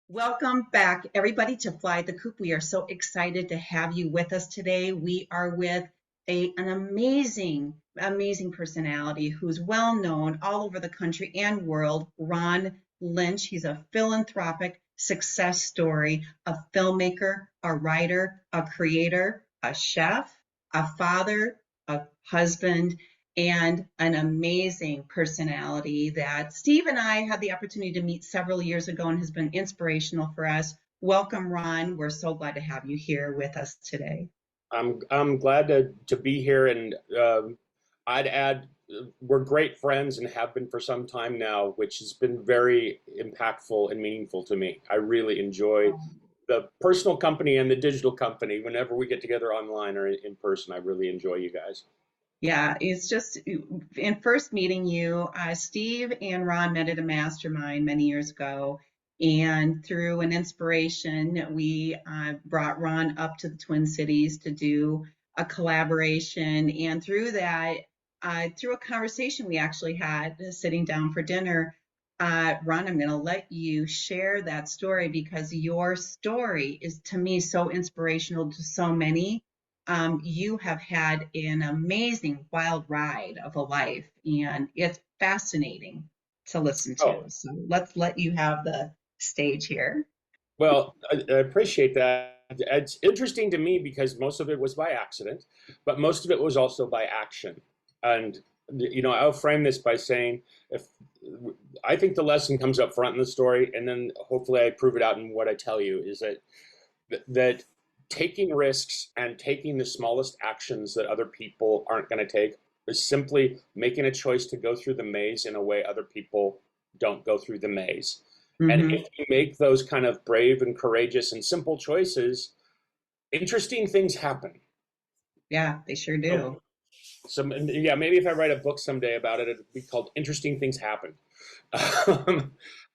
Welcome back, everybody, to Fly the Coop. We are so excited to have you with us today. We are with an amazing personality who's well known all over the country and world, Ron Lynch. He's a philanthropic success story, a filmmaker, a writer, a creator, a chef, a father, a husband, and an amazing personality that Steve and I had the opportunity to meet several years ago and has been inspirational for us. Welcome, Ron. We're so glad to have you here with us today. I'm glad to be here, and I'd add we're great friends and have been for some time now, which has been very impactful and meaningful to me. I really enjoy the personal company and the digital company. Whenever we get together online or in person, I really enjoy you guys. Yeah, it's just in first meeting you, Steve and Ron met at a mastermind many years ago. And through an inspiration, we brought Ron up to the Twin Cities to do a collaboration. And through that, through a conversation we actually had sitting down for dinner, Ron, I'm going to let you share that story because your story is, to me, so inspirational to so many. You have had an amazing wild ride of a life, and it's fascinating to listen to. Oh, So let's let you have the stage here. well, I appreciate that. It's interesting to me because most of it was by accident, but most of it was also by action. And I'll frame this by saying, if I think the lesson comes up front in the story, and then hopefully I prove it out in what I tell you, is that taking risks and taking the smallest actions that other people aren't going to take is simply making a choice to go through the maze in a way other people don't go through the maze. And if you make those kind of brave and courageous and simple choices, interesting things happen. Yeah, they sure do. Yeah, maybe if I write a book someday about it, it'd be called "Interesting Things Happen."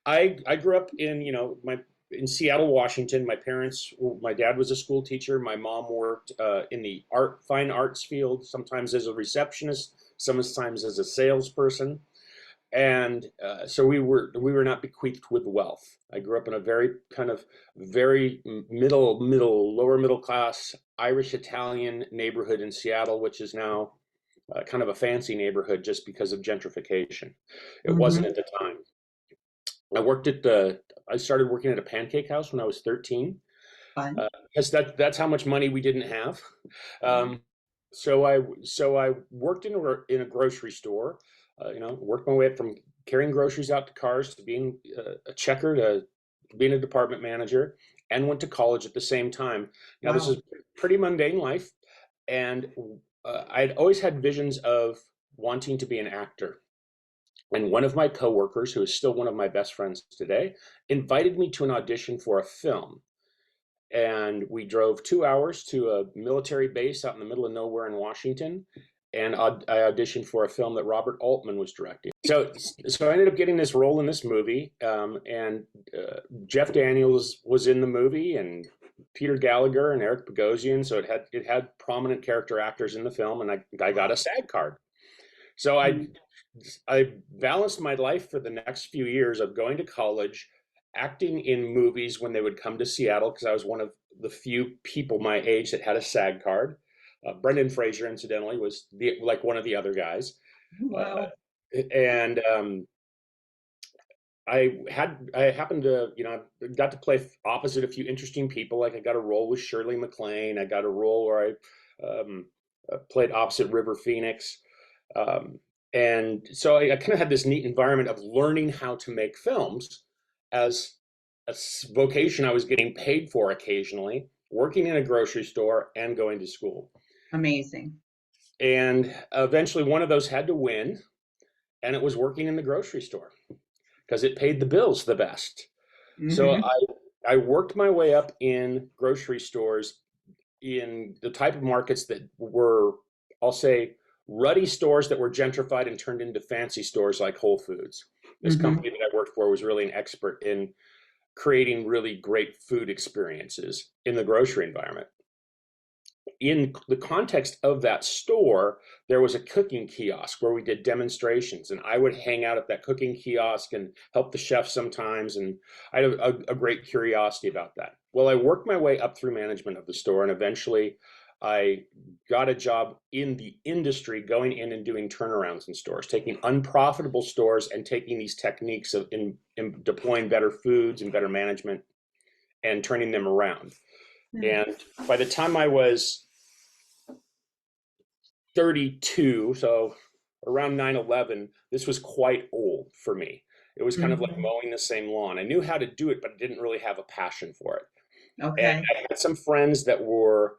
I grew up in Seattle, Washington. My dad was a school teacher. My mom worked in the fine arts field, sometimes as a receptionist, sometimes as a salesperson. And so we were not bequeathed with wealth. I grew up in a very lower middle class Irish Italian neighborhood in Seattle, which is now kind of a fancy neighborhood just because of gentrification. It wasn't at the time. I started working at a pancake house when I was 13, Fun. because that's how much money we didn't have. So I worked in a grocery store. Worked my way up from carrying groceries out to cars to being a checker to being a department manager, and went to college at the same time. Now, this is pretty mundane life, and I'd always had visions of wanting to be an actor. And one of my coworkers, who is still one of my best friends today, invited me to an audition for a film. And we drove 2 hours to a military base out in the middle of nowhere in Washington. And I auditioned for a film that Robert Altman was directing. So I ended up getting this role in this movie. And Jeff Daniels was in the movie, and Peter Gallagher and Eric Bogosian. So it had prominent character actors in the film, and I got a SAG card. So I balanced my life for the next few years of going to college, acting in movies when they would come to Seattle, because I was one of the few people my age that had a SAG card. Brendan Fraser, incidentally, was like one of the other guys. Wow. And I happened to, got to play opposite a few interesting people. Like I got a role with Shirley MacLaine. I got a role where I played opposite River Phoenix. And so I kind of had this neat environment of learning how to make films as a vocation I was getting paid for occasionally, working in a grocery store and going to school. Amazing. And eventually one of those had to win, and it was working in the grocery store because it paid the bills the best. So I worked my way up in grocery stores in the type of markets that were, I'll say, ruddy stores that were gentrified and turned into fancy stores like Whole Foods. This company that I worked for was really an expert in creating really great food experiences in the grocery environment. in the context of that store, there was a cooking kiosk where we did demonstrations, and I would hang out at that cooking kiosk and help the chef sometimes. And I had a great curiosity about that. Well, I worked my way up through management of the store, and eventually I got a job in the industry, going in and doing turnarounds in stores, taking unprofitable stores and taking these techniques of in deploying better foods and better management and turning them around. And by the time I was 32, so around 9/11, this was quite old for me. It was kind of like mowing the same lawn. I knew how to do it, but I didn't really have a passion for it. Okay. And I had some friends that were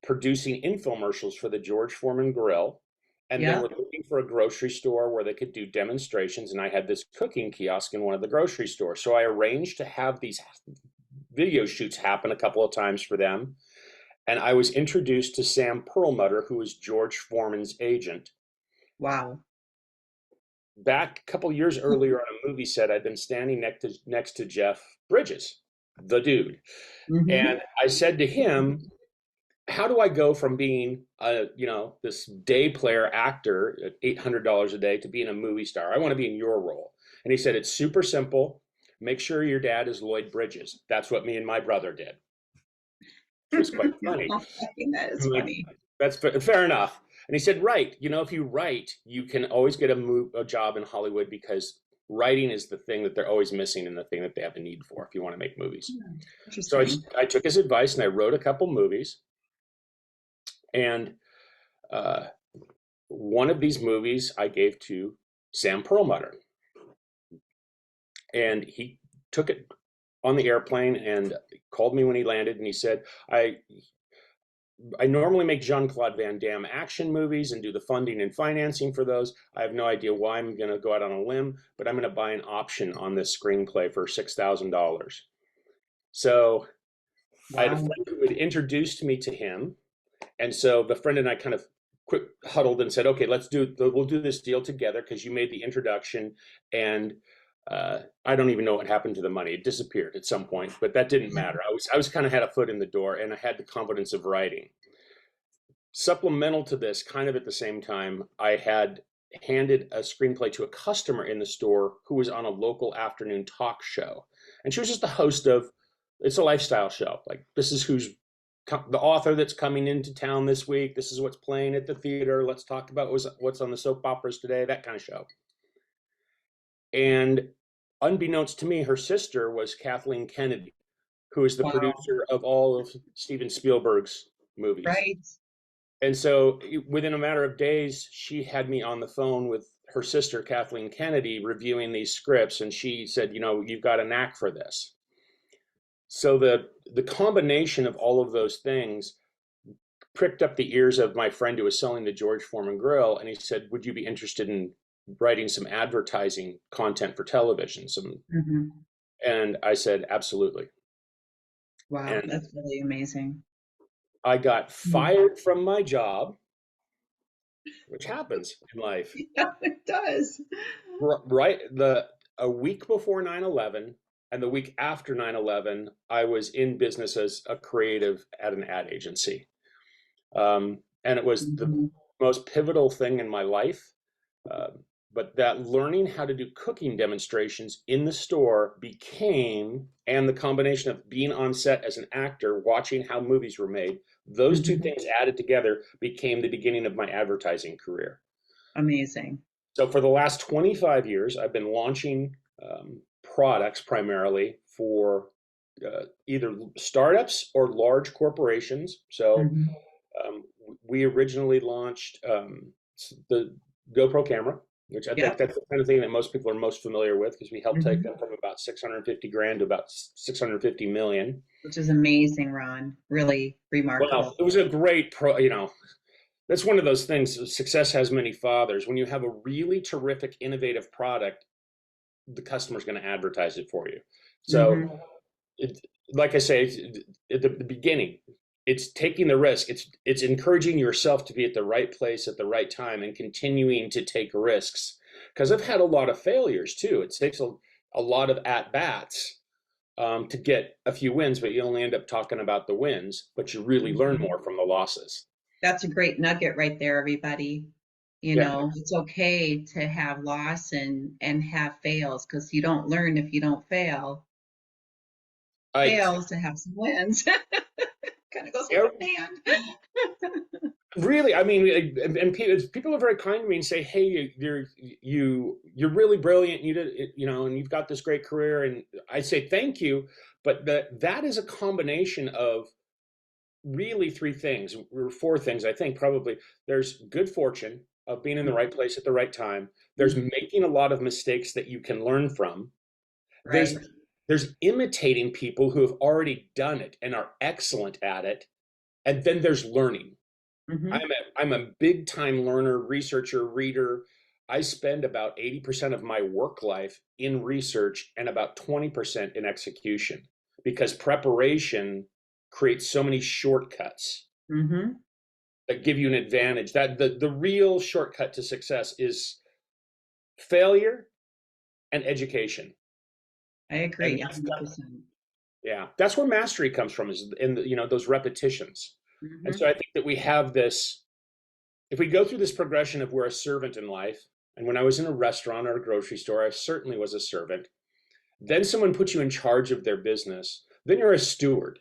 producing infomercials for the George Foreman Grill, and they were looking for a grocery store where they could do demonstrations. And I had this cooking kiosk in one of the grocery stores. So I arranged to have these video shoots happen a couple of times for them. And I was introduced to Sam Perlmutter, who was George Foreman's agent. Wow. Back a couple of years earlier on a movie set, I'd been standing next to Jeff Bridges, the dude. And I said to him, how do I go from being this day player actor at $800 a day to being a movie star? I want to be in your role. And he said, it's super simple. Make sure your dad is Lloyd Bridges. That's what me and my brother did. It was quite funny. That is funny. That's fair enough. And he said, right, if you write, you can always get a job in Hollywood, because writing is the thing that they're always missing and the thing that they have a need for if you want to make movies. So I took his advice and I wrote a couple movies. And one of these movies I gave to Sam Perlmutter. And he took it on the airplane and called me when he landed, and he said, I normally make Jean-Claude Van Damme action movies and do the funding and financing for those. I have no idea why I'm going to go out on a limb, but I'm going to buy an option on this screenplay for $6,000. So I had a friend who had introduced me to him. And so the friend and I kind of quick huddled and said, okay, we'll do this deal together, because you made the introduction. And I don't even know what happened to the money. It disappeared at some point, but that didn't matter. I was kind of had a foot in the door, and I had the confidence of writing. Supplemental to this, kind of at the same time, I had handed a screenplay to a customer in the store who was on a local afternoon talk show. And she was just the host of, it's a lifestyle show. Like, this is who's the author that's coming into town this week. This is what's playing at the theater. Let's talk about what's on the soap operas today, that kind of show. And unbeknownst to me, her sister was Kathleen Kennedy, who is the producer of all of Steven Spielberg's movies. Right. And so within a matter of days, she had me on the phone with her sister, Kathleen Kennedy, reviewing these scripts. And she said, you've got a knack for this. So the combination of all of those things pricked up the ears of my friend who was selling the George Foreman Grill. And he said, would you be interested in writing some advertising content for television? And I said, absolutely. Wow, and that's really amazing. I got fired from my job, which happens in life. Yeah, it does. Right. A week before 9/11 and the week after 9/11, I was in business as a creative at an ad agency. And it was the most pivotal thing in my life. But that learning how to do cooking demonstrations in the store and the combination of being on set as an actor, watching how movies were made, those two things added together became the beginning of my advertising career. Amazing. So for the last 25 years, I've been launching products primarily for either startups or large corporations. So we originally launched the GoPro camera, which I think that's the kind of thing that most people are most familiar with, because we helped take them from about 650 grand to about 650 million. Which is amazing, Ron. Really remarkable. Well, it was a great that's one of those things. Success has many fathers. When you have a really terrific, innovative product, the customer's going to advertise it for you. So, like I say, at the beginning, it's taking the risk. It's encouraging yourself to be at the right place at the right time and continuing to take risks. Because I've had a lot of failures too. It takes a lot of at-bats to get a few wins, but you only end up talking about the wins, but you really learn Mhm. more from the losses. That's a great nugget right there, everybody. You Yeah, know, it's okay to have loss and have fails because you don't learn if you don't fail. I Fails to have some wins. Kind of goes er, hand in hand. really, I mean, and people are very kind to me and say, "Hey, you're really brilliant. You did, you know, and you've got this great career." And I say thank you, but that is a combination of really three things or four things, I think, probably. There's good fortune of being in the right place at the right time. There's making a lot of mistakes that you can learn from. There's Right. there's imitating people who have already done it and are excellent at it. And then there's learning. Hmm. I'm a big time learner, researcher, reader. I spend about 80% of my work life in research and about 20% in execution, because preparation creates so many shortcuts Hmm. that give you an advantage. That the real shortcut to success is failure and education. I And agree, that's 100%. yeah, that's where mastery comes from, is in the, those repetitions. And so Hmm. I think that we have this, if we go through this progression of we're a servant in life, and when I was in a restaurant or a grocery store, I certainly was a servant. Then someone puts you in charge of their business. Then you're a steward.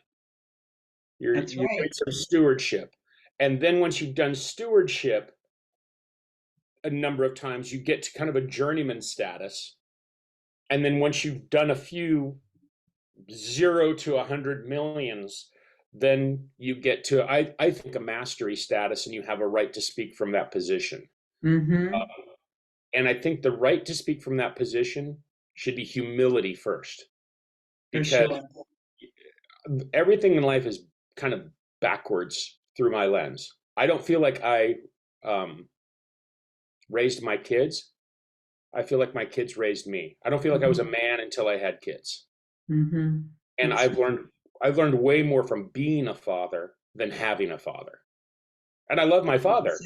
That's You right. create some stewardship. And then once you've done stewardship a number of times, you get to kind of a journeyman status. And then once you've done a few 0 to 100 millions, then you get to, I think, a mastery status, and you have a right to speak from that position. Hmm. Uh, and I think the right to speak from that position should be humility first, For because sure. everything in life is kind of backwards through my lens. I don't feel like I um, raised my kids. I feel like my kids raised me. I don't feel like I was a Hmm. man until I had kids. Hmm. And It's I've learned way more from being a father than having a father. And I love my father,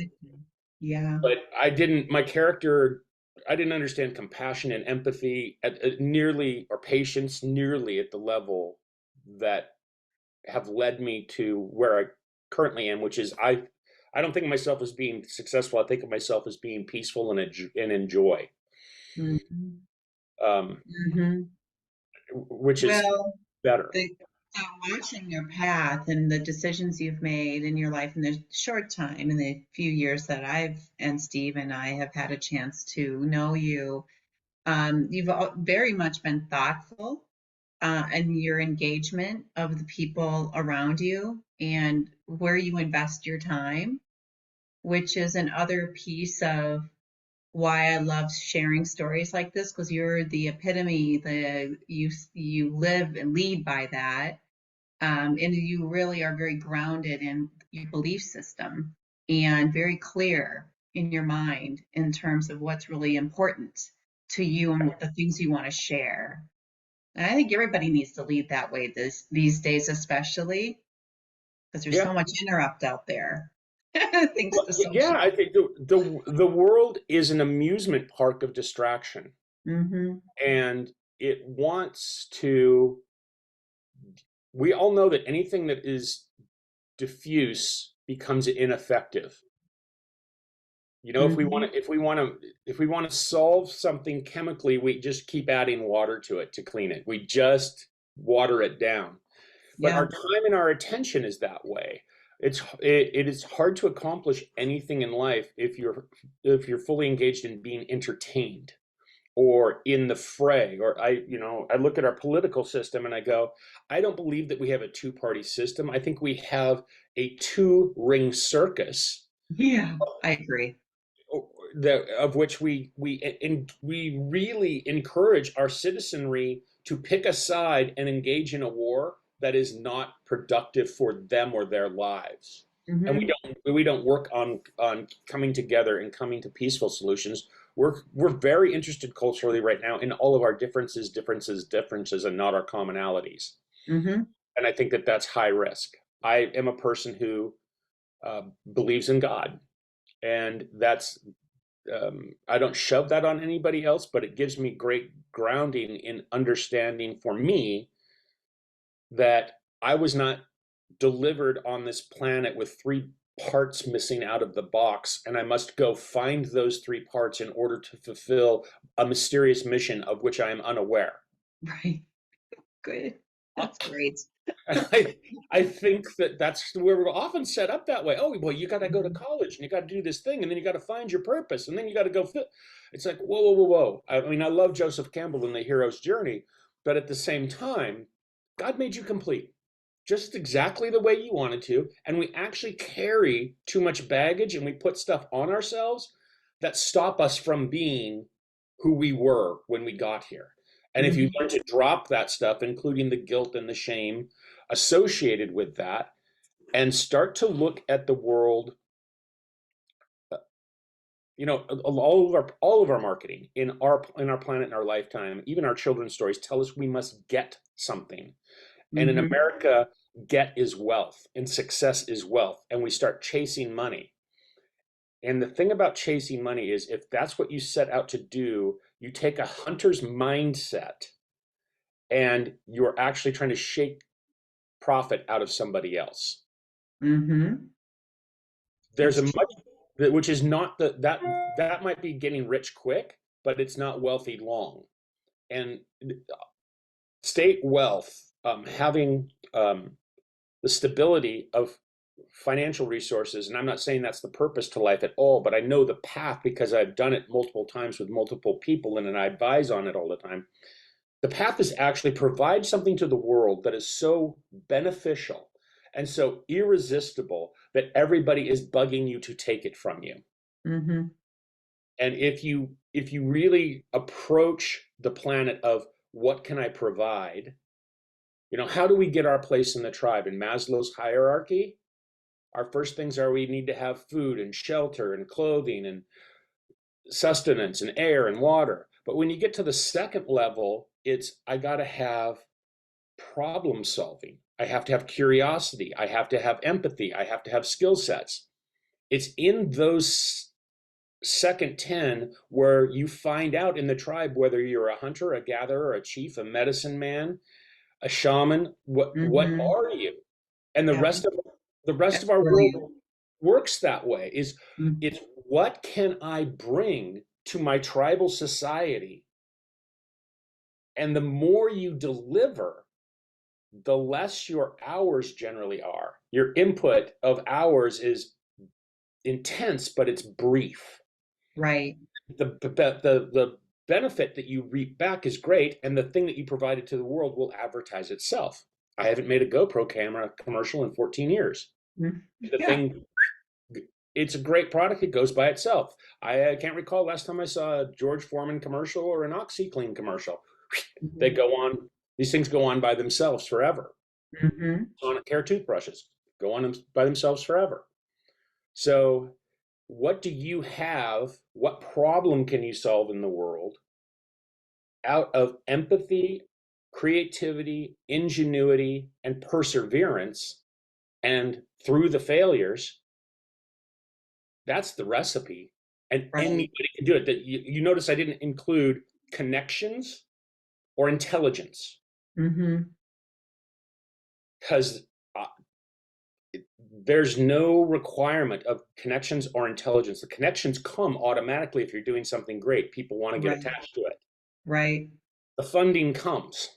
yeah. but my character, I didn't understand compassion and empathy at nearly, or patience nearly at the level that have led me to where I currently am, which is I don't think of myself as being successful. I think of myself as being peaceful and enjoy, Hmm. um, Hmm. which is Well, better. the watching your path and the decisions you've made in your life in the short time, in the few years that I've and Steve and I have had a chance to know you, you've very much been thoughtful in your engagement of the people around you and where you invest your time, which is another piece of why I love sharing stories like this, because you're the epitome, you live and lead by that, and you really are very grounded in your belief system and very clear in your mind in terms of what's really important to you and the things you want to share. And I think everybody needs to lead that way these days, especially because there's Yeah. so much interrupt out there, thanks Well, to yeah, I social. think the world is an amusement park of distraction, Mm-hmm. and it wants to. We all know that anything that is diffuse becomes ineffective. You know, Mm-hmm. if we want to solve something chemically, we just keep adding water to it to clean it. We just water it down. But our Yeah. time and our attention is that way. It is hard to accomplish anything in life if you're fully engaged in being entertained or in the fray. Or I look at our political system and I go, I don't believe that we have a two-party system. I think we have a two-ring circus Yeah, I agree. of which we really encourage our citizenry to pick a side and engage in a war that is not productive for them or their lives. And Mm-hmm. we don't work on coming together and coming to peaceful solutions. We're very interested culturally right now in all of our differences, and not our commonalities. Mm-hmm. And I think that that's high risk. I am a person who believes in God, and that's I don't shove that on anybody else, but it gives me great grounding in understanding for me that I was not delivered on this planet with three parts missing out of the box, and I must go find those three parts in order to fulfill a mysterious mission of which I am unaware. Right. Good. That's great. I think that's where we're often set up that way. Oh, well, you got to go to college and you got to do this thing, and then you got to find your purpose, and then you got to go fit. It's like, whoa, whoa, whoa, whoa. I mean, I love Joseph Campbell in The Hero's Journey, but at the same time, God made you complete just exactly the way you wanted to. And we actually carry too much baggage and we put stuff on ourselves that stop us from being who we were when we got here. And if you learn to drop that stuff, including the guilt and the shame associated with that, and start to look at the world, all of our marketing in our planet, in our lifetime, even our children's stories tell us we must get something. And in America, get is wealth and success is wealth. And we start chasing money. And the thing about chasing money is if that's what you set out to do, you take a hunter's mindset and you're actually trying to shake profit out of somebody else. There's a much, which is not that might be getting rich quick, but it's not wealthy long. And state wealth, having the stability of financial resources, and I'm not saying that's the purpose to life at all, but I know the path because I've done it multiple times with multiple people and I advise on it all the time. The path is actually provide something to the world that is so beneficial and so irresistible that everybody is bugging you to take it from you. And if you really approach the planet of what can I provide, how do we get our place in the tribe? In Maslow's hierarchy, our first things are we need to have food and shelter and clothing and sustenance and air and water. But when you get to the second level, it's I got to have problem solving. I have to have curiosity. I have to have empathy. I have to have skill sets. It's in those second 10 where you find out in the tribe whether you're a hunter, a gatherer, a chief, a medicine man, a shaman. What are you? And the rest of our world works that way. It's what can I bring to my tribal society? And the more you deliver, the less your hours generally are. Your input of hours is intense, but it's brief. Right. The benefit that you reap back is great, and the thing that you provided to the world will advertise itself. I haven't made a GoPro camera commercial in 14 years. The thing, it's a great product. It goes by itself. I can't recall last time I saw a George Foreman commercial or an Oxi Clean commercial. They go on. These things go on by themselves forever. Sonic Care toothbrushes go on by themselves forever. So what do you have? What problem can you solve in the world out of empathy, creativity, ingenuity, and perseverance? And through the failures, that's the recipe. And anybody can do it. That you notice I didn't include connections or intelligence. Because there's no requirement of connections or intelligence. The connections come automatically if you're doing something great. People want to get attached to it. Right. The funding comes.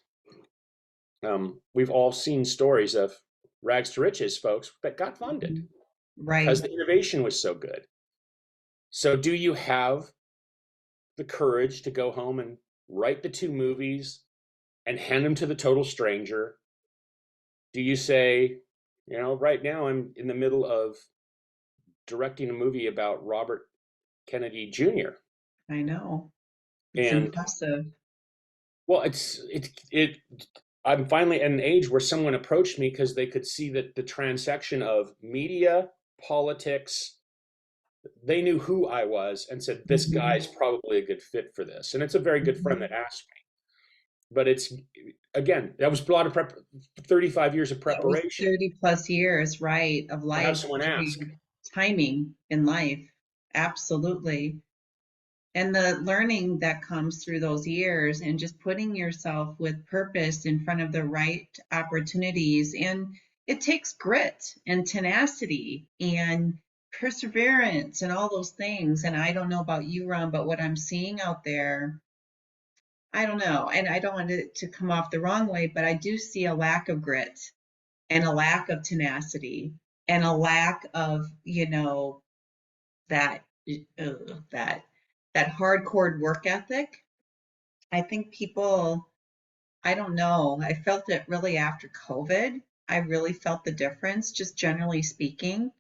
We've all seen stories of rags to riches folks that got funded. Right. Because the innovation was so good. So do you have the courage to go home and write the 2 movies and hand them to the total stranger? Do you say, right now I'm in the middle of directing a movie about Robert Kennedy Jr. I know. It's impressive. Well, I'm finally at an age where someone approached me because they could see that the transaction of media, politics, they knew who I was and said, this guy's probably a good fit for this. And it's a very good friend that asked me. But it's, again, that was a lot of 35 years of preparation. 30 plus years, right, of life. Have someone ask. Timing in life. Absolutely. And the learning that comes through those years and just putting yourself with purpose in front of the right opportunities. And it takes grit and tenacity and perseverance and all those things. And I don't know about you, Ron, but what I'm seeing out there, I don't know. And I don't want it to come off the wrong way, but I do see a lack of grit and a lack of tenacity and a lack of, that that that hardcore work ethic. I think people, I don't know, I felt it really after COVID. I really felt the difference, just generally speaking,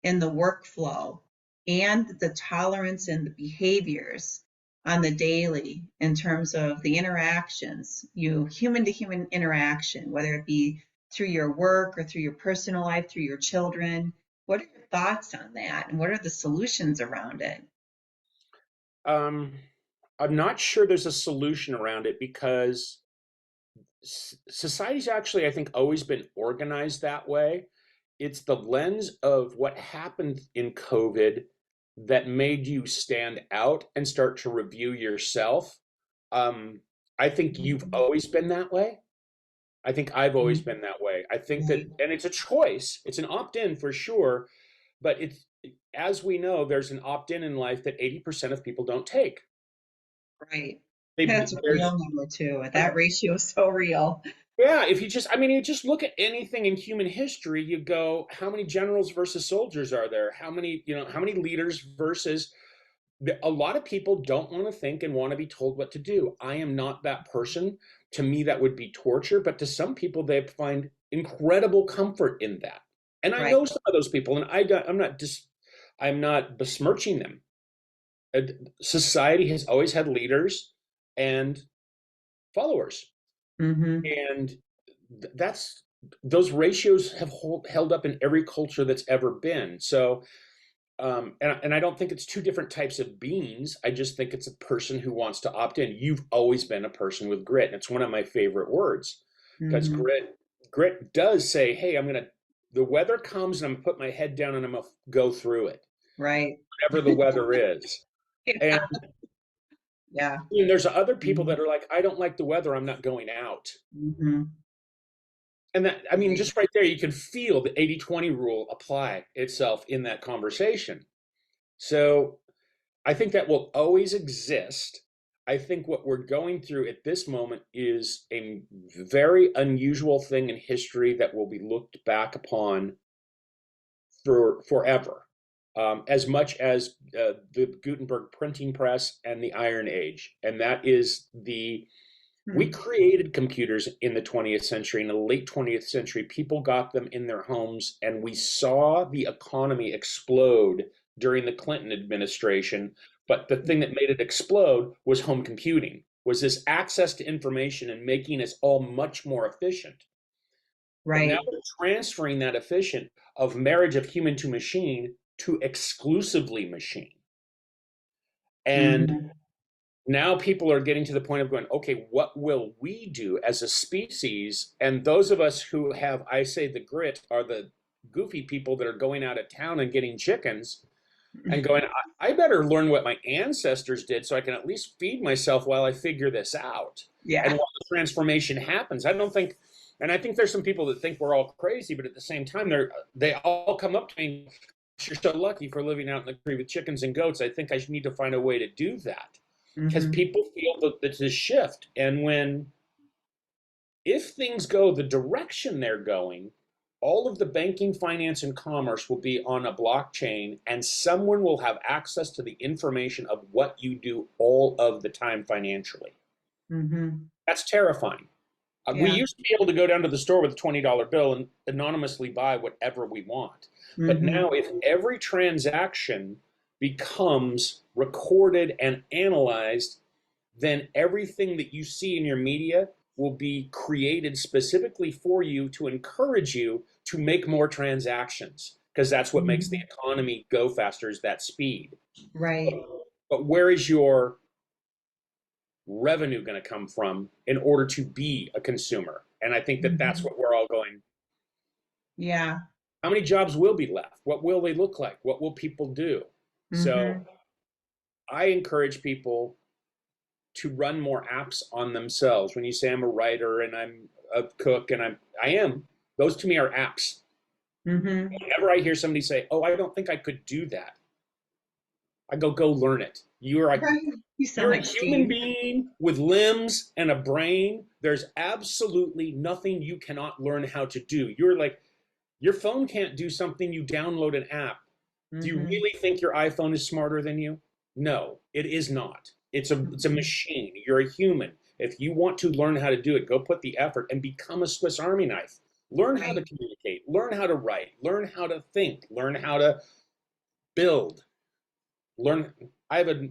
in the workflow and the tolerance and the behaviors on the daily in terms of the interactions, human to human interaction, whether it be through your work or through your personal life, through your children. What are your thoughts on that? And what are the solutions around it? Um, I'm not sure there's a solution around it because society's actually, I think, always been organized that way. It's the lens of what happened in COVID that made you stand out and start to review yourself. Um, I think you've Mhm. always been that way. I think I've always Mhm. been that way. I think that, Right, and it's a choice. It's an opt-in for sure, but it's, as we know, there's an opt-in in life that 80% of people don't take. right. They That's a there's real number too. That ratio is so real. Yeah, if you just, I mean, you just look at anything in human history, you go, how many generals versus soldiers are there? How many leaders versus a lot of people don't want to think and want to be told what to do. I am not that person. To me, that would be torture, but to some people, they find incredible comfort in that. And I Right. know some of those people, and I'm not besmirching them. Uh, Society has always had leaders and followers, Mm-hmm. and that's those ratios have held up in every culture that's ever been. So, and I don't think it's two different types of beings. I just think it's a person who wants to opt in. You've always been a person with grit. And it's one of my favorite words because Mm-hmm. grit does say, hey, the weather comes and I'm gonna put my head down and I'm gonna go through it, Right. whatever the weather is. And Yeah. there's other people Mm-hmm. that are like, I don't like the weather, I'm not going out. Mm-hmm. And that, I mean, Right. just right there, you can feel the 80/20 rule apply itself in that conversation. So I think that will always exist. I think what we're going through at this moment is a very unusual thing in history that will be looked back upon for forever. As much as the Gutenberg printing press and the Iron Age. And that is we Hmm. created computers in the 20th century. In the late 20th century, people got them in their homes, and we saw the economy explode during the Clinton administration. But the thing that made it explode was home computing, was this access to information and making us all much more efficient. But now Right. we're transferring that efficient of marriage of human to machine to exclusively machine. And Mm-hmm. now people are getting to the point of going, okay, what will we do as a species? And those of us who have, I say, the grit are the goofy people that are going out of town and getting chickens and going, I better learn what my ancestors did so I can at least feed myself while I figure this out. And Yeah. while the transformation happens, and I think there's some people that think we're all crazy, but at the same time, they all come up to me, you're so lucky for living out in the country with chickens and goats. I think I need to find a way to do that because Mm-hmm. people feel that it's a shift. And if things go the direction they're going, all of the banking, finance, and commerce will be on a blockchain, and someone will have access to the information of what you do all of the time financially. Mm-hmm. That's terrifying. We Yeah. used to be able to go down to the store with a $20 bill and anonymously buy whatever we want. But Mm-hmm. now, if every transaction becomes recorded and analyzed, then everything that you see in your media will be created specifically for you to encourage you to make more transactions because that's what makes the Mm-hmm. economy go faster is that speed. Right. But where is your revenue going to come from in order to be a consumer? And I think that that's Mm-hmm. what we're all going. Yeah. How many jobs will be left? What will they look like? What will people do? So Mm-hmm. I encourage people to run more apps on themselves. When you say I'm a writer and I'm a cook and I am, those to me are apps. Whenever I hear somebody say, "Oh, I don't think I could do that," I go learn it. Right. You sound You're a like human Steve. being with limbs and a brain. There's absolutely nothing you cannot learn how to do. You're like, your phone can't do something, you download an app. Do you really think your iPhone is smarter than you? No, it is not. It's a machine. You're a human. If you want to learn how to do it, go put the effort and become a Swiss Army knife. Learn how to Right. communicate, learn how to write, learn how to think, learn how to build. Learn. I have a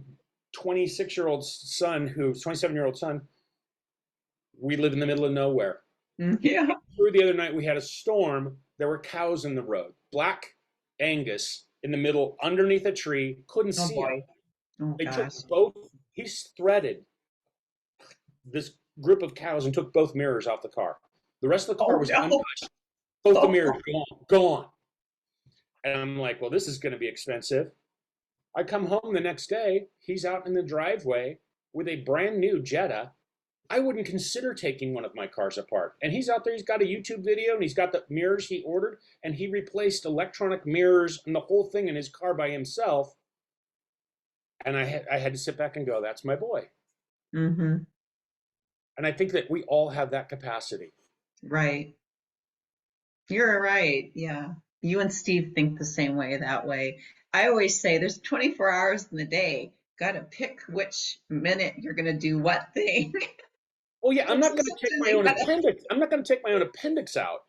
26-year-old son 27-year-old son. We live in the middle of nowhere. Yeah. Through the other night, we had a storm. There were cows in the road. Black Angus in the middle, underneath a tree. Couldn't Oh see him. boy. Oh They took gosh. both. He's threaded this group of cows and took both mirrors off the car. The rest of the car Oh was no. untouched. Both the Oh, mirrors gone. And I'm like, well, this is going to be expensive. I come home the next day. He's out in the driveway with a brand new Jetta. I wouldn't consider taking one of my cars apart. And he's out there, he's got a YouTube video and he's got the mirrors he ordered and he replaced electronic mirrors and the whole thing in his car by himself. And I had to sit back and go, that's my boy. mm-hmm. And I think that we all have that capacity. Right. You're right. Yeah. You and Steve think the same way that way. I always say there's 24 hours in the day. Got to pick which minute you're going to do what thing. Oh yeah, I'm It's not going just to take something my you own gotta, appendix. I'm not going to take my own appendix out.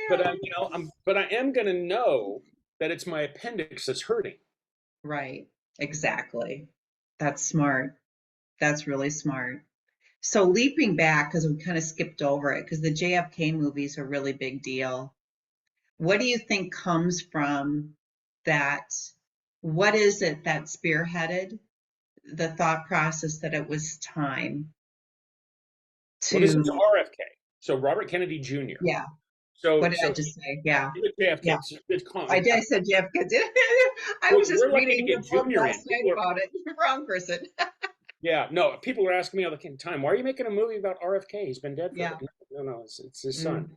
But yeah. but I am going to know that it's my appendix that's hurting. Right. Exactly. That's smart. That's really smart. So leaping back, because we kind of skipped over it, because the JFK movies are a really big deal. What do you think comes from that? What is it that spearheaded the thought process that it was time Well, this is to, RFK, so Robert Kennedy Jr. yeah, what So did I just say? Yeah, JFK. yeah. It's I common. did. I said JFK. I Well, was just we're lucky to reading the get book Junior in. last night about it. Wrong person. Yeah, no. People are asking me all the time, "Why are you making a movie about RFK? He's been dead for Yeah. no. It's his son." Mm,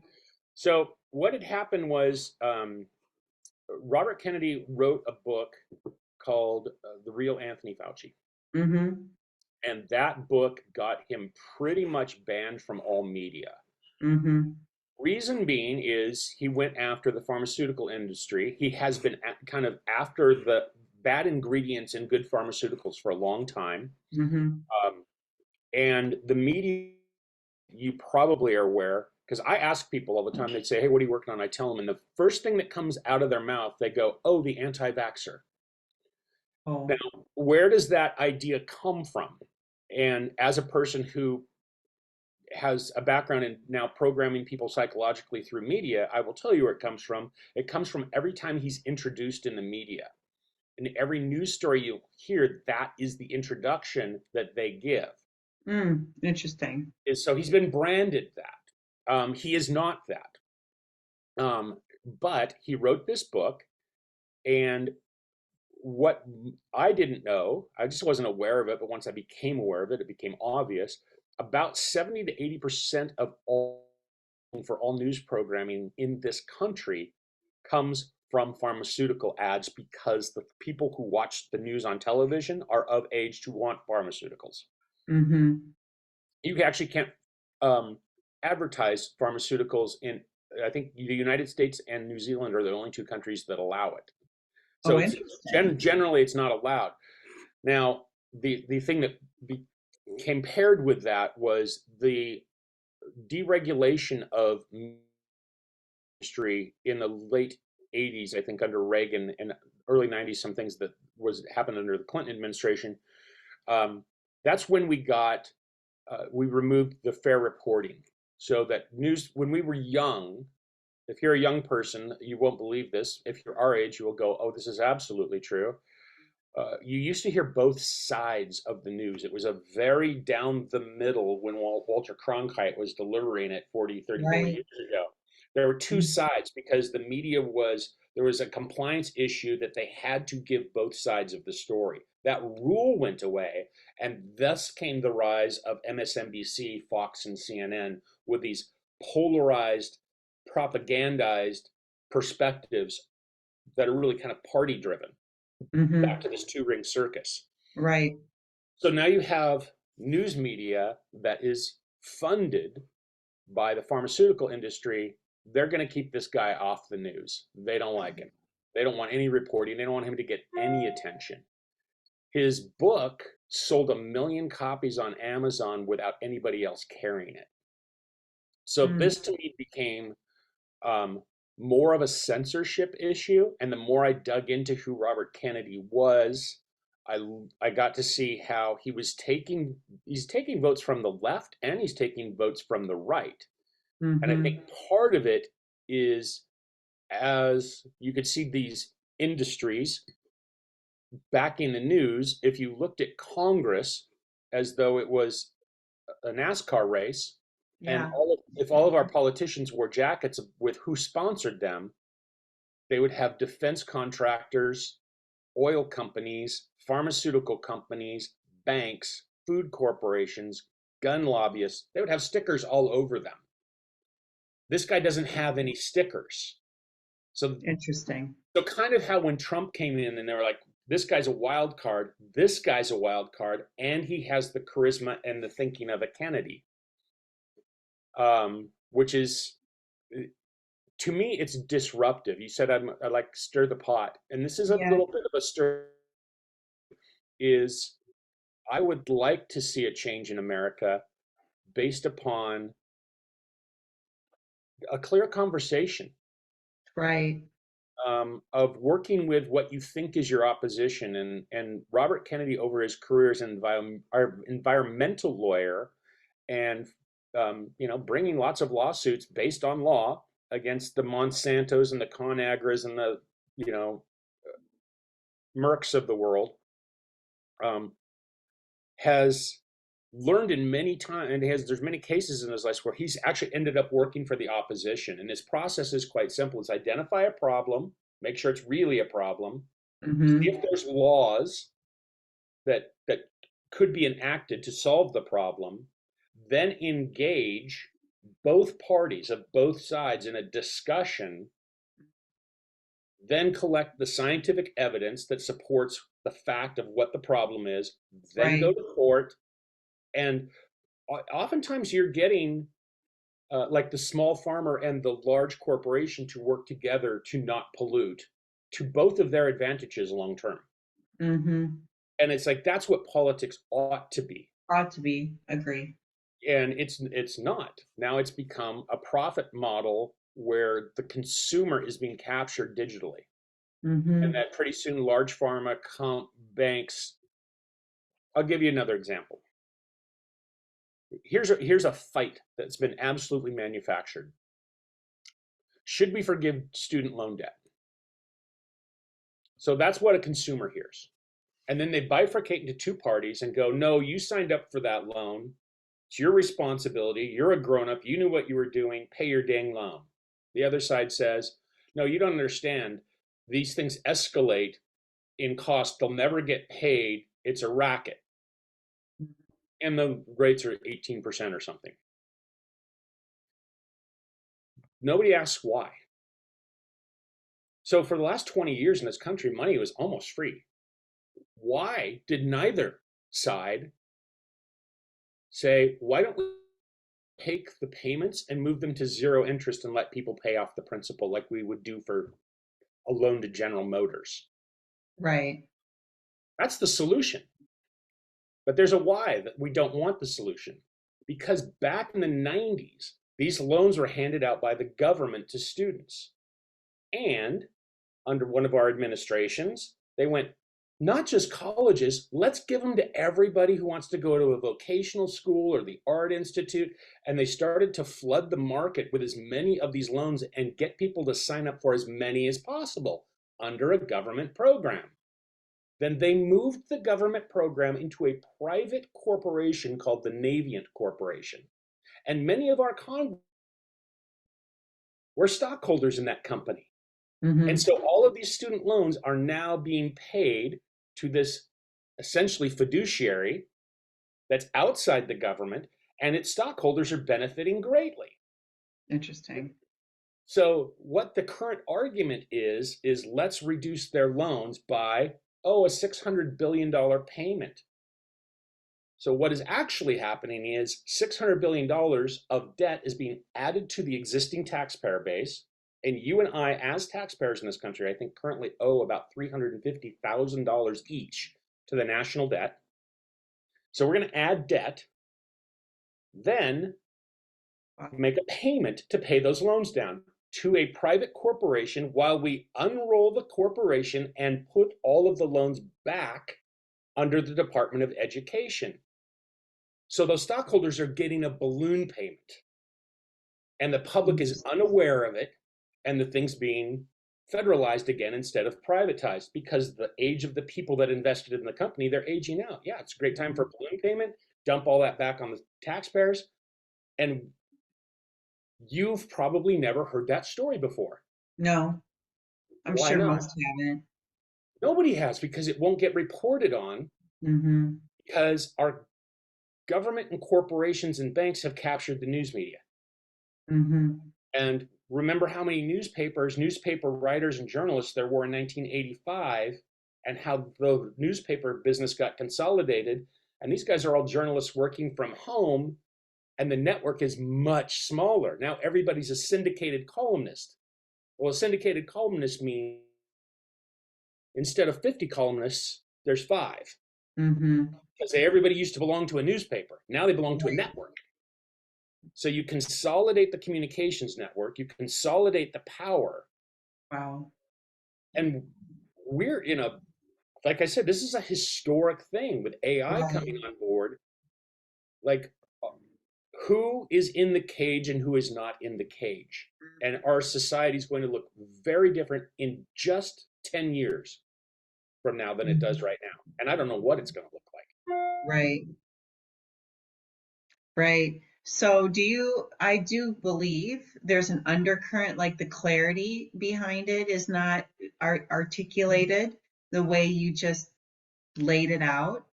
So what had happened was Robert Kennedy wrote a book called The Real Anthony Fauci. mm-hmm. And that book got him pretty much banned from all media. Mm-hmm. Reason being is he went after the pharmaceutical industry. He has been kind of after the bad ingredients in good pharmaceuticals for a long time. Mm-hmm. Um, and the media, you probably are aware, because I ask people all the time, they'd say, "Hey, what are you working on?" I tell them, and the first thing that comes out of their mouth, they go, "Oh, the anti-vaxxer." Now, Oh. where does that idea come from? And as a person who has a background in now programming people psychologically through media, I will tell you where it comes from. It comes from every time he's introduced in the media. In every news story you hear, that is the introduction that they give. Interesting. So he's been branded that. He is not that. But he wrote this book, and what I didn't know, I just wasn't aware of it, but once I became aware of it, it became obvious. About 70 to 80% of all for all news programming in this country comes from pharmaceutical ads, because the people who watch the news on television are of age to want pharmaceuticals. Mm-hmm. You actually can't advertise pharmaceuticals in, I think, the United States and New Zealand are the only two countries that allow it. So Oh, it's interesting. generally it's not allowed. Now, the thing that became paired with that was the deregulation of industry in the late 80s, I think, under Reagan, and early 90s, some things that happened under the Clinton administration. That's when we removed the fair reporting, so that news, when we were young, if you're a young person, you won't believe this. If you're our age, you will go, "Oh, this is absolutely true." You used to hear both sides of the news. It was a very down the middle when Walter Cronkite was delivering it 40, 30, 40 Right. years ago. There were two sides because there was a compliance issue that they had to give both sides of the story. That rule went away, and thus came the rise of MSNBC, Fox, and CNN with these polarized, propagandized perspectives that are really kind of party driven, back to this two-ring circus. Right. So now you have news media that is funded by the pharmaceutical industry. They're going to keep this guy off the news. They don't like him. They don't want any reporting. They don't want him to get any attention. His book sold 1 million copies on Amazon without anybody else carrying it. So this to me became more of a censorship issue. And the more I dug into who Robert Kennedy was, I got to see how he's taking votes from the left and he's taking votes from the right. And I think part of it is, as you could see these industries back in the news, if you looked at Congress as though it was a NASCAR race, and if all of our politicians wore jackets with who sponsored them, they would have defense contractors, oil companies, pharmaceutical companies, banks, food corporations, gun lobbyists. They would have stickers all over them. This guy doesn't have any stickers. So interesting. So kind of how when Trump came in and they were like, this guy's a wild card, this guy's a wild card, and he has the charisma and the thinking of a Kennedy. Which is, to me, it's disruptive. You said I like stir the pot, and this is a little bit of a stir. Is I would like to see a change in America based upon a clear conversation, right? Of working with what you think is your opposition. And Robert Kennedy, over his career as an environmental lawyer, and bringing lots of lawsuits based on law against the Monsantos and the ConAgras and the Mercks of the world, has learned in many times, and there's many cases in his life where he's actually ended up working for the opposition. And his process is quite simple: it's identify a problem, make sure it's really a problem, see if there's laws that could be enacted to solve the problem, then engage both parties of both sides in a discussion, then collect the scientific evidence that supports the fact of what the problem is, then go to court. And oftentimes you're getting like the small farmer and the large corporation to work together to not pollute, to both of their advantages long term. And it's like, that's what politics ought to be. Agree. And it's not. Now it's become a profit model where the consumer is being captured digitally. And that pretty soon large pharma, banks. I'll give you another example. Here's a fight that's been absolutely manufactured. Should we forgive student loan debt? So that's what a consumer hears. And then they bifurcate into two parties and go, no, you signed up for that loan. It's your responsibility. You're a grown-up. You knew what you were doing. Pay your dang loan. The other side says, no, you don't understand. These things escalate in cost. They'll never get paid. It's a racket. And the rates are 18% or something. Nobody asks why. So for the last 20 years in this country, money was almost free. Why did neither side say, why don't we take the payments and move them to zero interest and let people pay off the principal like we would do for a loan to General Motors? Right. That's the solution. But there's a why that we don't want the solution. Because back in the 90s, these loans were handed out by the government to students. And under one of our administrations, they went, not just colleges, let's give them to everybody who wants to go to a vocational school or the Art Institute. And they started to flood the market with as many of these loans and get people to sign up for as many as possible under a government program. Then they moved the government program into a private corporation called the Navient Corporation. And many of our Congress were stockholders in that company. And so all of these student loans are now being paid to this essentially fiduciary that's outside the government, and its stockholders are benefiting greatly. Interesting. So what the current argument is let's reduce their loans by, a $600 billion payment. So what is actually happening is $600 billion of debt is being added to the existing taxpayer base. And you and I, as taxpayers in this country, I think currently owe about $350,000 each to the national debt. So we're going to add debt, then make a payment to pay those loans down to a private corporation while we unroll the corporation and put all of the loans back under the Department of Education. So those stockholders are getting a balloon payment, and the public is unaware of it, and the thing's being federalized again instead of privatized because the age of the people that invested in the company, they're aging out. Yeah, it's a great time for a balloon payment, dump all that back on the taxpayers. And you've probably never heard that story before. No, I'm Why sure not? most haven't. Nobody has, because it won't get reported on, because our government and corporations and banks have captured the news media. And remember how many newspaper writers and journalists there were in 1985, and how the newspaper business got consolidated. And these guys are all journalists working from home, and the network is much smaller. Now everybody's a syndicated columnist. Well, a syndicated columnist means instead of 50 columnists, there's 5. Because everybody used to belong to a newspaper. Now they belong to a network. So you consolidate the communications network, you consolidate the power. Wow. And we're in a, like I said, this is a historic thing with AI coming on board. Like, who is in the cage and who is not in the cage? And our society is going to look very different in just 10 years from now than it does right now. And I don't know what it's going to look like. Right. So I do believe there's an undercurrent, like the clarity behind it is not articulated the way you just laid it out.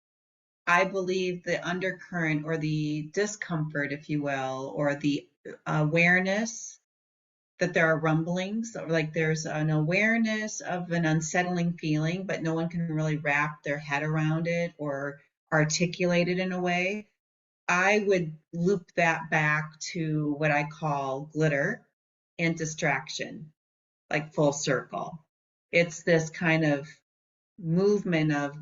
I believe the undercurrent or the discomfort, if you will, or the awareness that there are rumblings, or like there's an awareness of an unsettling feeling, but no one can really wrap their head around it or articulate it in a way. I would loop that back to what I call glitter and distraction, like full circle. It's this kind of movement of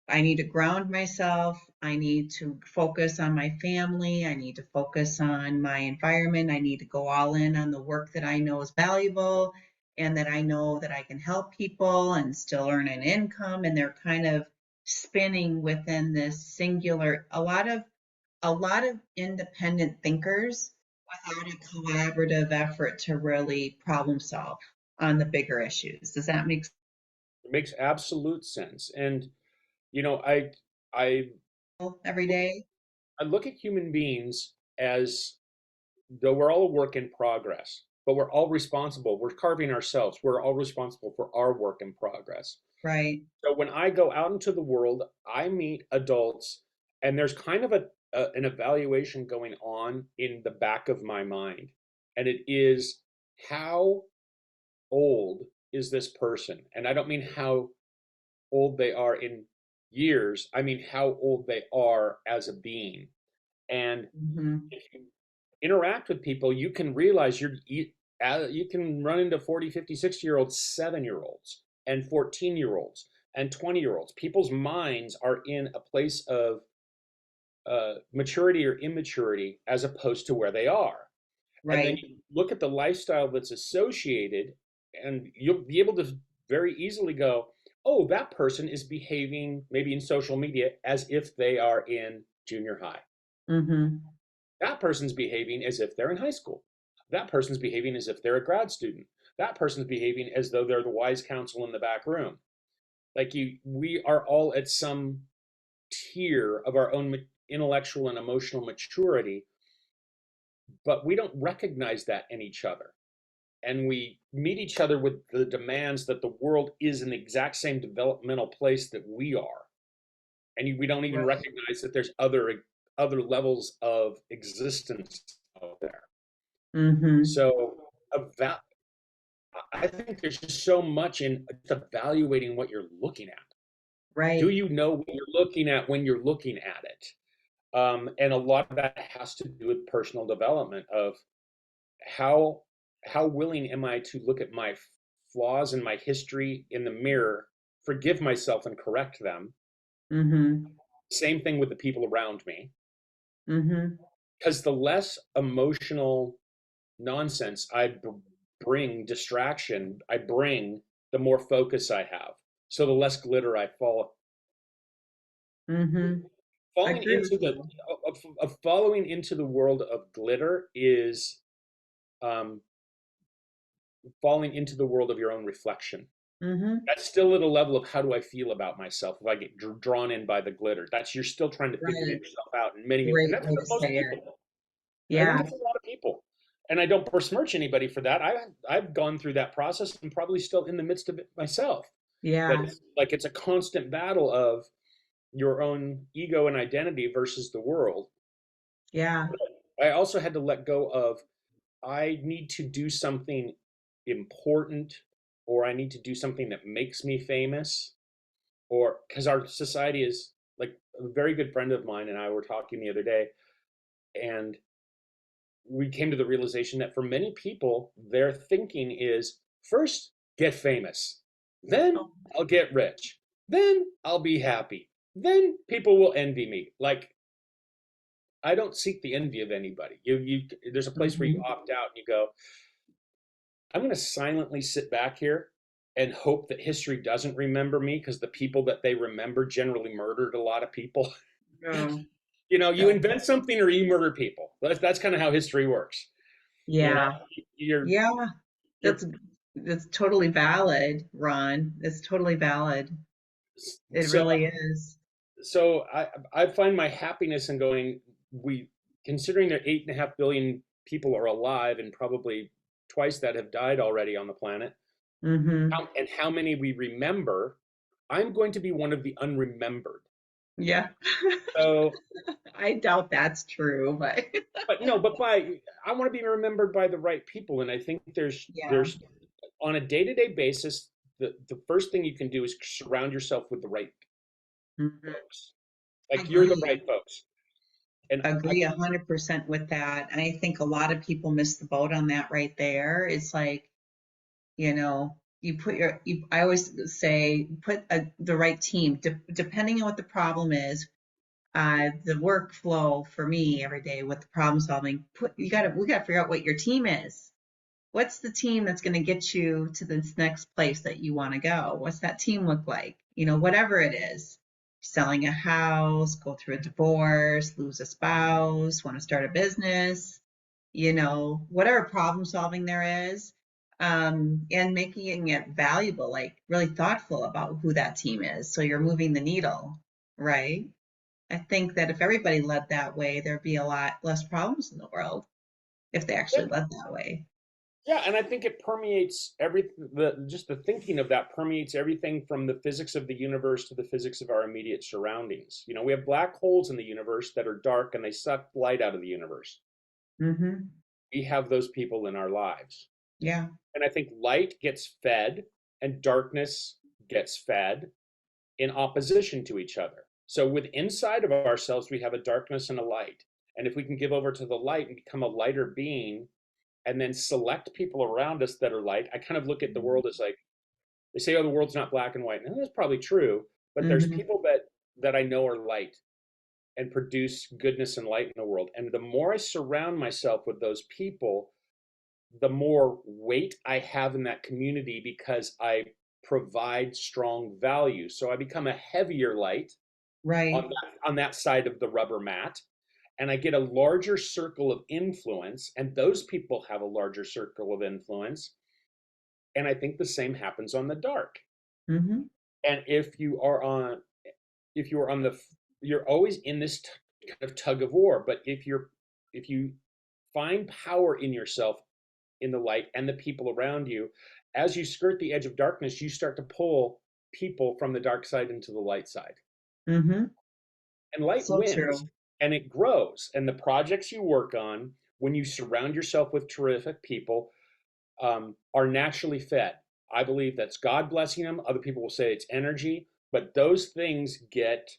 I need to ground myself. I need to focus on my family. I need to focus on my environment. I need to go all in on the work that I know is valuable and that I know that I can help people and still earn an income. And they're kind of spinning within this singular, a lot of independent thinkers without a collaborative effort to really problem solve on the bigger issues. Does that make sense? It makes absolute sense. And I Every day? I look at human beings as though we're all a work in progress, but we're all responsible. We're carving ourselves. We're all responsible for our work in progress. Right. So when I go out into the world, I meet adults, and there's kind of an evaluation going on in the back of my mind. And it is, how old is this person? And I don't mean how old they are in years. I mean how old they are as a being. And if you interact with people, you can realize you can run into 40, 50, 60-year-olds, 7-year-olds, and 14-year-olds, and 20-year-olds. People's minds are in a place of maturity or immaturity as opposed to where they are. Right. And then you look at the lifestyle that's associated, and you'll be able to very easily go, oh, that person is behaving maybe in social media as if they are in junior high. That person's behaving as if they're in high school. That person's behaving as if they're a grad student. That person's behaving as though they're the wise counsel in the back room. We are all at some tier of our own intellectual and emotional maturity, but we don't recognize that in each other. And we meet each other with the demands that the world is in the exact same developmental place that we are. and we don't even Right. recognize that there's other levels of existence out there. Mm-hmm. So I think there's just so much in evaluating what you're looking at. Do Right. you know what you're looking at when you're looking at it? And a lot of that has to do with personal development of how how willing am I to look at my flaws and my history in the mirror, forgive myself and correct them. Mm-hmm. Same thing with the people around me, Mm-hmm. because the less emotional nonsense bring, distraction I bring, the more focus I have. So the less glitter I fall. Mm-hmm. I Falling agree into with the you. of following into the world of glitter is um, falling into the world of your own reflection. Mm-hmm. That's still at a level of how do I feel about myself if I get drawn in by the glitter. That's you're still trying to figure Right. yourself out in many, and Great that's way for to most say it. people. I think Yeah. it's a lot of people, and I don't besmirch anybody for that. I've gone through that process and probably still in the midst of it myself. That Yeah. it's like it's a constant battle of your own ego and identity versus the world. Yeah. I also had to let go of I need to do something important, or I need to do something that makes me famous, or because our society is like a very good friend of mine and I were talking the other day, and we came to the realization that for many people, their thinking is first get famous, then Oh, I'll get rich, then I'll be happy, then people will envy me. Like I don't seek the envy of anybody. There's a place where you mm-hmm. opt out and you go, I'm going to silently sit back here and hope that history doesn't remember me because the people that they remember generally murdered a lot of people. Oh, You that, invent something or you murder people. That's kind of how history works. You know, yeah. you're Yeah. you're That's totally valid, Ron. It's totally valid. It so really is. so I find my happiness in going. We considering that 8.5 billion people are alive and probably twice that have died already on the planet, Mm-hmm. and how many we remember. I'm going to be one of the unremembered. Yeah. So I doubt that's true, but but no, but I want to be remembered by the right people, and I think yeah. there's on a day-to-day basis, the first thing you can do is surround yourself with the right Mhm. folks. Like you're the right Agree. folks. And I Agree 100% with that. And I think a lot of people miss the boat on that right there. It's like, I always say, put the right team, depending on what the problem is. The workflow for me every day with the problem solving, we gotta figure out what your team is. What's the team that's going to get you to this next place that you want to go? What's that team look like? Whatever it is, selling a house, go through a divorce, lose a spouse, want to start a business, whatever problem solving there is, and making it valuable, like really thoughtful about who that team is. So you're moving the needle, right? I think that if everybody led that way, there'd be a lot less problems in the world if they yeah, actually led that way. yeah, and I think it permeates everything. The thinking of that permeates everything from the physics of the universe to the physics of our immediate surroundings. We have black holes in the universe that are dark and they suck light out of the universe. Hmm. We have those people in our lives. Yeah. And I think light gets fed and darkness gets fed in opposition to each other. So with inside of ourselves, we have a darkness and a light. And if we can give over to the light and become a lighter being and then select people around us that are light, I kind of look at the world as like they say, oh, the world's not black and white. And that's probably true, but there's Hmm. people that I know are light and produce goodness and light in the world. And the more I surround myself with those people, the more weight I have in that community because I provide strong value. So I become a heavier light Right. on that side of the rubber mat, and I get a larger circle of influence, and those people have a larger circle of influence. And I think the same happens on the dark. Hmm. And if you're on the you're always in this kind of tug of war. But if you find power in yourself in the light and the people around you, as you skirt the edge of darkness, you start to pull people from the dark side into the light side. Hmm. and light So wins, true. and it grows. And the projects you work on, when you surround yourself with terrific people, are naturally fed. I believe that's God blessing them. Other people will say it's energy, but those things get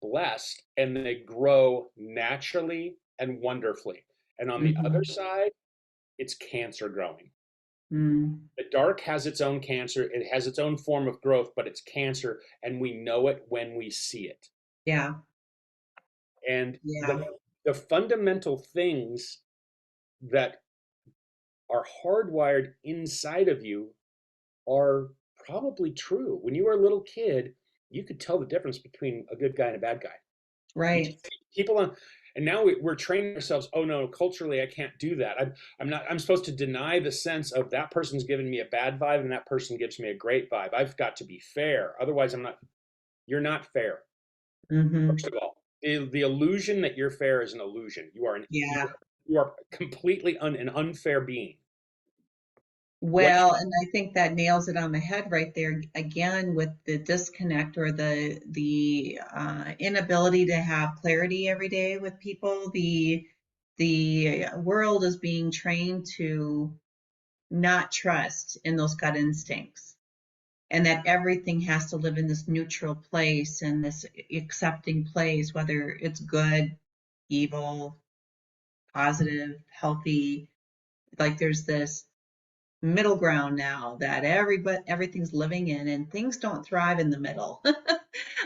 blessed and they grow naturally and wonderfully. And on the other Hmm. side, it's cancer growing. Mm. The dark has its own cancer, it has its own form of growth, but it's cancer, and we know it when we see it. Yeah. And Yeah. the fundamental things that are hardwired inside of you are probably true. When you were a little kid, you could tell the difference between a good guy and a bad guy. You Right. just, people on, and now we're training ourselves. Oh no, culturally I can't do that. I'm not. I'm supposed to deny the sense of that person's giving me a bad vibe and that person gives me a great vibe. I've got to be fair. Otherwise, I'm not. You're not fair. First Hmm. of all, the illusion that you're fair is an illusion. Yeah. You are completely an unfair being. What Well, and I think that nails it on the head right there again with the disconnect or the inability to have clarity every day with people. The world is being trained to not trust in those gut instincts, and that everything has to live in this neutral place and this accepting place, whether it's good, evil, positive, healthy. Like there's this middle ground now that everything's living in, and things don't thrive in the middle.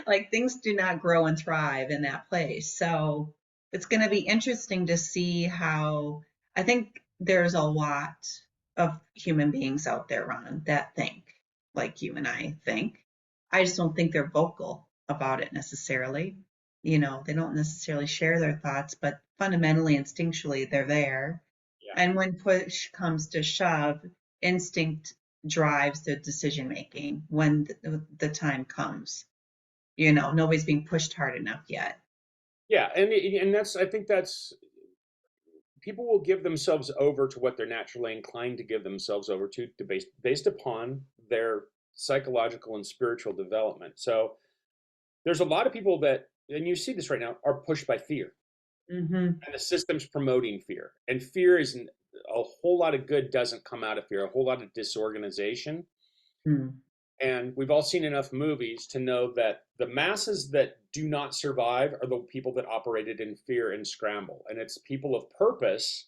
Like things do not grow and thrive in that place. So it's going to be interesting to see how. I think there's a lot of human beings out there, Ron, that think like you and I think. I just don't think they're vocal about it necessarily. They don't necessarily share their thoughts, but fundamentally, instinctually, they're there. yeah, And when push comes to shove, instinct drives the decision making when the time comes. Nobody's being pushed hard enough yet. yeah, and that's I think that's people will give themselves over to what they're naturally inclined to give themselves over to based upon their psychological and spiritual development. So there's a lot of people that, and you see this right now, are pushed by fear, Mm-hmm. and the system's promoting fear. And fear isn't a whole lot of good doesn't come out of fear. A whole lot of disorganization. Mm. And we've all seen enough movies to know that the masses that do not survive are the people that operated in fear and scramble. And it's people of purpose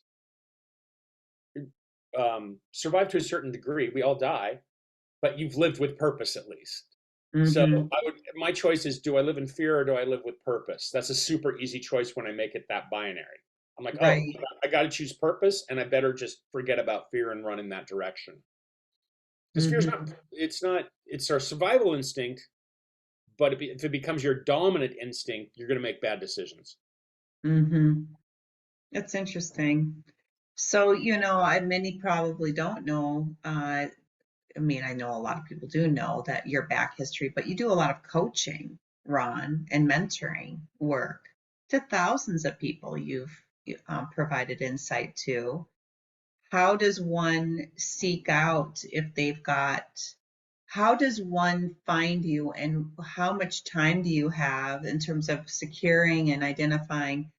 survive to a certain degree. We all die, but you've lived with purpose at least. So Mm-hmm. my choice is, do I live in fear or do I live with purpose? That's a super easy choice when I make it that binary. I'm like, oh, Right. I got to choose purpose, and I better just forget about fear and run in that direction. Because fear's not, Mm-hmm. it's our survival instinct, but if it becomes your dominant instinct, you're going to make bad decisions. Mm-hmm. That's interesting. So, many probably don't know. I mean, I know a lot of people do know that your back history, but you do a lot of coaching, Ron, and mentoring work to thousands of people you've provided insight to. How does one seek out if they've got, how does one find you, and how much time do you have in terms of securing and identifying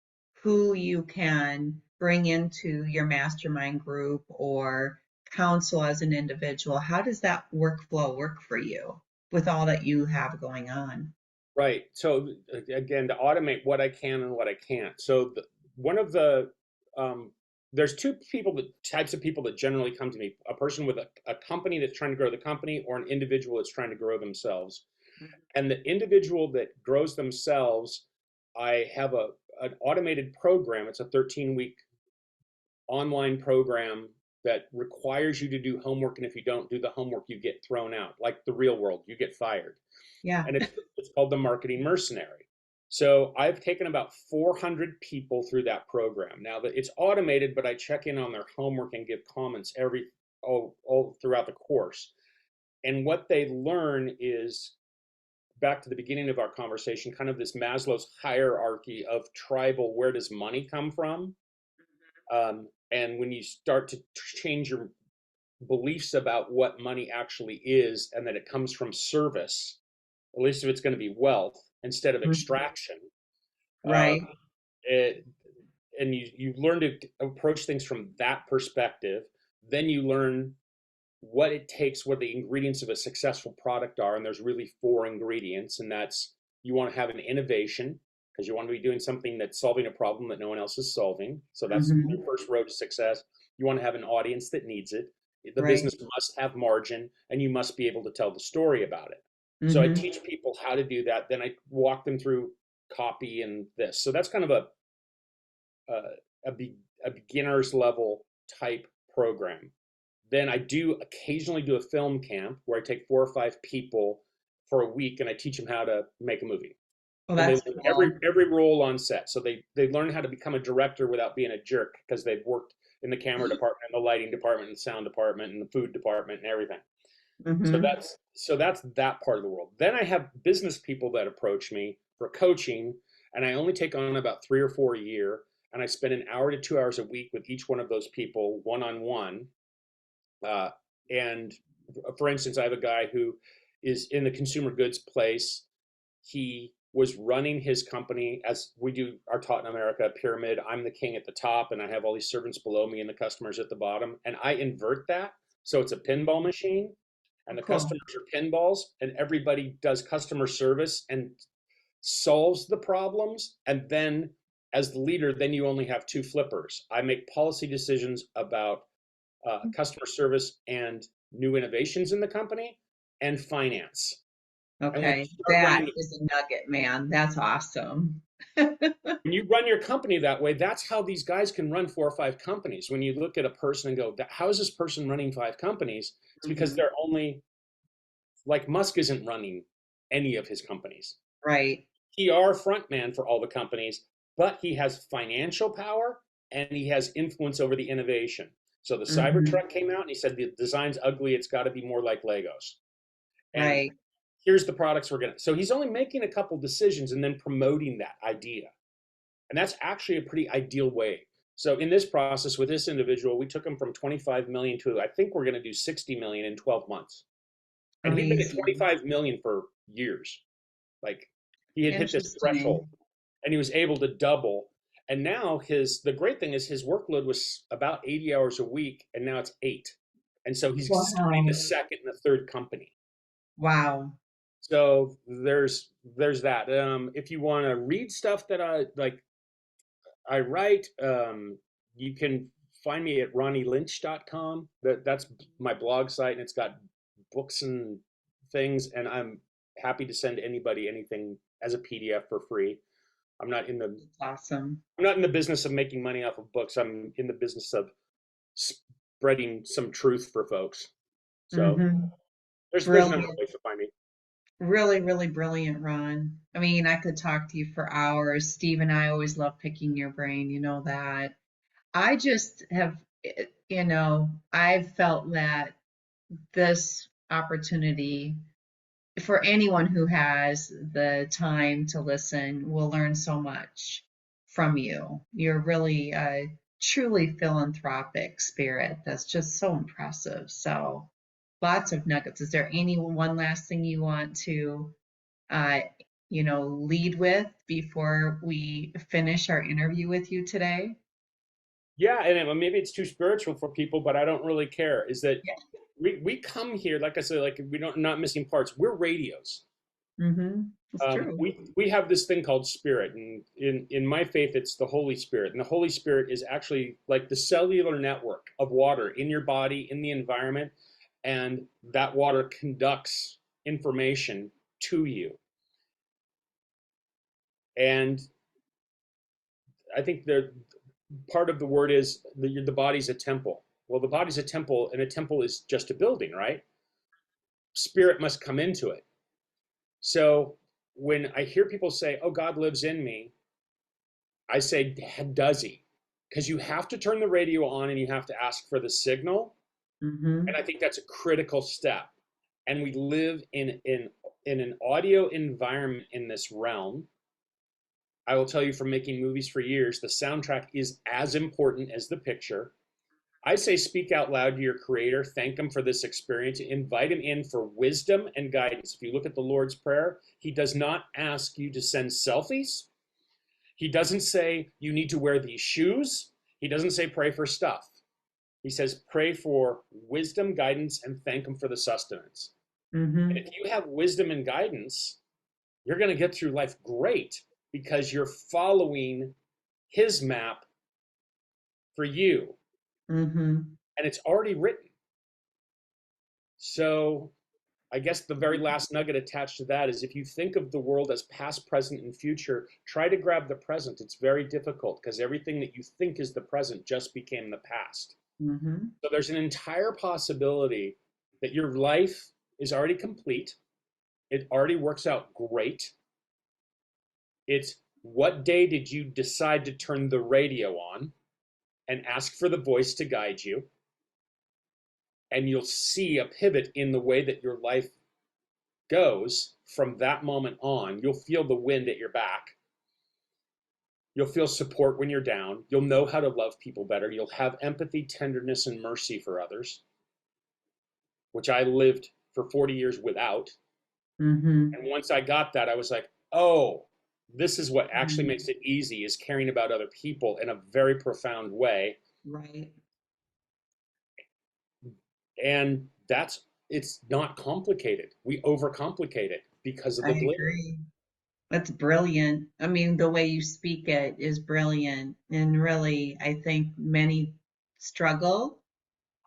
who you can bring into your mastermind group or counsel as an individual? How does that workflow work for you with all that you have going on? Right. So again, to automate what I can and what I can't. So one of the there's two types of people that generally come to me: a person with a company that's trying to grow the company, or an individual that's trying to grow themselves. And the individual that grows themselves, I have an automated program. It's a 13-week online program that requires you to do homework, and if you don't do the homework, you get thrown out. Like the real world, you get fired. Yeah. And it's called the Marketing Mercenary. So I've taken about 400 people through that program. Now that it's automated, but I check in on their homework and give comments all throughout the course. And what they learn is, back to the beginning of our conversation, kind of this Maslow's hierarchy of tribal, where does money come from? And when you start to change your beliefs about what money actually is, and that it comes from service, at least if it's going to be wealth instead of Mhm. extraction, Uh, Right. it, and you learn to approach things from that perspective. Then you learn what it takes, what the ingredients of a successful product are. And there's really four ingredients, and that's you want to have an innovation because you want to be doing something that's solving a problem that no one else is solving. So that's the Hmm. first road to success. You want to have an audience that needs it. The Right. business must have margin, and you must be able to tell the story about it. So I Hmm. teach people how to do that. Then I walk them through copy and this. So that's kind of a beginner's level type program. Then I do occasionally do a film camp where I take 4 or 5 people for a week and I teach them how to make a movie. Well, And they that's learn every cool. every role on set. So they learn how to become a director without being a jerk because they've worked in the camera department, and the lighting department, and the sound department, and the food department, and everything. So Hmm. that's that part of the world. Then I have business people that approach me for coaching, and I only take on about 3 or 4 a year, and I spend an hour to 2 hours a week with each one of those people, one on one. And for instance, I have a guy who is in the consumer goods place. He was running his company as we do are taught in America, pyramid. I'm the king at the top, and I have all these servants below me and the customers at the bottom. And I invert that. So it's a pinball machine, and the Cool. customers are pinballs, and everybody does customer service and solves the problems. And then as the leader, then you only have two flippers. I make policy decisions about customer service and new innovations in the company and finance. And when you Okay. start That running, is a nugget, man. That's awesome. when you run your company that way, that's how these guys can run 4 or 5 companies. When you look at a person and go, how is this person running 5 companies? It's because Hmm. they're only like Musk isn't running any of his companies. Right. PR frontman for all the companies, but he has financial power and he has influence over the innovation. So the Hmm. Cybertruck came out and he said the design's ugly, it's got to be more like Legos. And Right. here's the products we're going to. So he's only making a couple decisions and then promoting that idea. And that's actually a pretty ideal way. So in this process with this individual, we took him from 25 million to I think we're going to do 60 million in 12 months. And he'd been at Amazing. 25 million for years. Like he had hit this threshold Interesting. and he was able to double. And now the great thing is his workload was about 80 hours a week, and now it's 8. And so he's starting the Wow. second and the third company. Wow. So there's that. If you want to read stuff that I write, you can find me at ronnylynch.com. That's my blog site, and it's got books and things. And I'm happy to send anybody anything as a PDF for free. I'm not in the That's awesome. I'm not in the business of making money off of books. I'm in the business of spreading some truth for folks. So Hmm. there's a number of Brilliant. ways to find me. Really, really brilliant, Ron. I mean, I could talk to you for hours. Steve and I always love picking your brain, you know that. I just have, I've felt that this opportunity for anyone who has the time to listen will learn so much from you. You're really a truly philanthropic spirit that's just so impressive. So, lots of nuggets. Is there any one last thing you want to, uh, lead with before we finish our interview with you today? Yeah, and maybe it's too spiritual for people, but I don't really care. Is that Yeah. we come here, like I said, like we don't not missing parts. We're radios. Mm-hmm. It's true. We have this thing called spirit, and in my faith, it's the Holy Spirit, and the Holy Spirit is actually like the cellular network of water in your body, in the environment, and that water conducts information to you. And I think the part of the word is the body's a temple. Well, the body's a temple, and a temple is just a building, right? Spirit must come into it. So when I hear people say, "Oh, God lives in me," I say, "Does he?" Because you have to turn the radio on and you have to ask for the signal, and Mm-hmm. I think that's a critical step. And we live in an audio environment in this realm. I will tell you from making movies for years, the soundtrack is as important as the picture. I say speak out loud to your creator, thank him for this experience, invite him in for wisdom and guidance. If you look at the Lord's Prayer, he does not ask you to send selfies. He doesn't say you need to wear these shoes. He doesn't say pray for stuff. He says pray for wisdom, guidance, and thank him for the sustenance. Mm-hmm. And if you have wisdom and guidance, you're going to get through life great because you're following his map for you. Mm-hmm. And it's already written. So I guess the very last nugget attached to that is if you think of the world as past, present, and future, try to grab the present. It's very difficult because everything that you think is the present just became the past. Mm-hmm. So there's an entire possibility that your life is already complete. It already works out great. It's what day did you decide to turn the radio on and ask for the voice to guide you? And you'll see a pivot in the way that your life goes from that moment on. You'll feel the wind at your back. You'll feel support when you're down. You'll know how to love people better. You'll have empathy, tenderness, and mercy for others, which I lived for 40 years without. Mm-hmm. And once I got that, I was like, oh, this is what actually makes it easy, is caring about other people in a very profound way. Right. And it's not complicated. We overcomplicate it because of I the glitter. agree. That's brilliant. I mean, the way you speak it is brilliant. And really, I think many struggle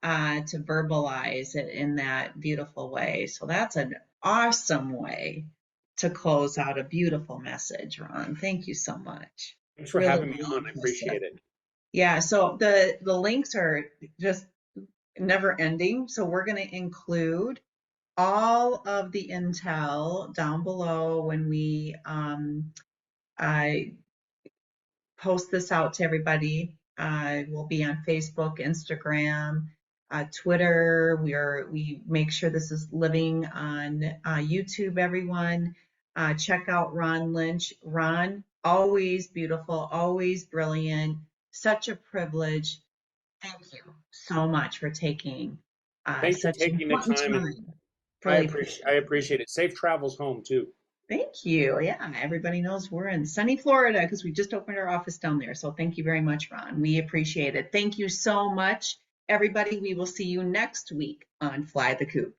to verbalize it in that beautiful way. So that's an awesome way to close out a beautiful message, Ron. Thank you so much. Thanks for Really, having me really on. I impressive. appreciate it. Yeah, so the links are just never ending. So we're going to include all of the intel down below when we I post this out to everybody. We'll be on Facebook, Instagram, Twitter. We make sure this is living on YouTube. Everyone, check out Ron Lynch. Ron, always beautiful, always brilliant. Such a privilege. Thank you so much for taking Thanks for such taking the important time, and time. I Really appreciate it. Safe travels home too. Thank you. Yeah, everybody knows we're in sunny Florida because we just opened our office down there. So thank you very much, Ron. We appreciate it. Thank you so much, everybody. We will see you next week on Fly the Coop.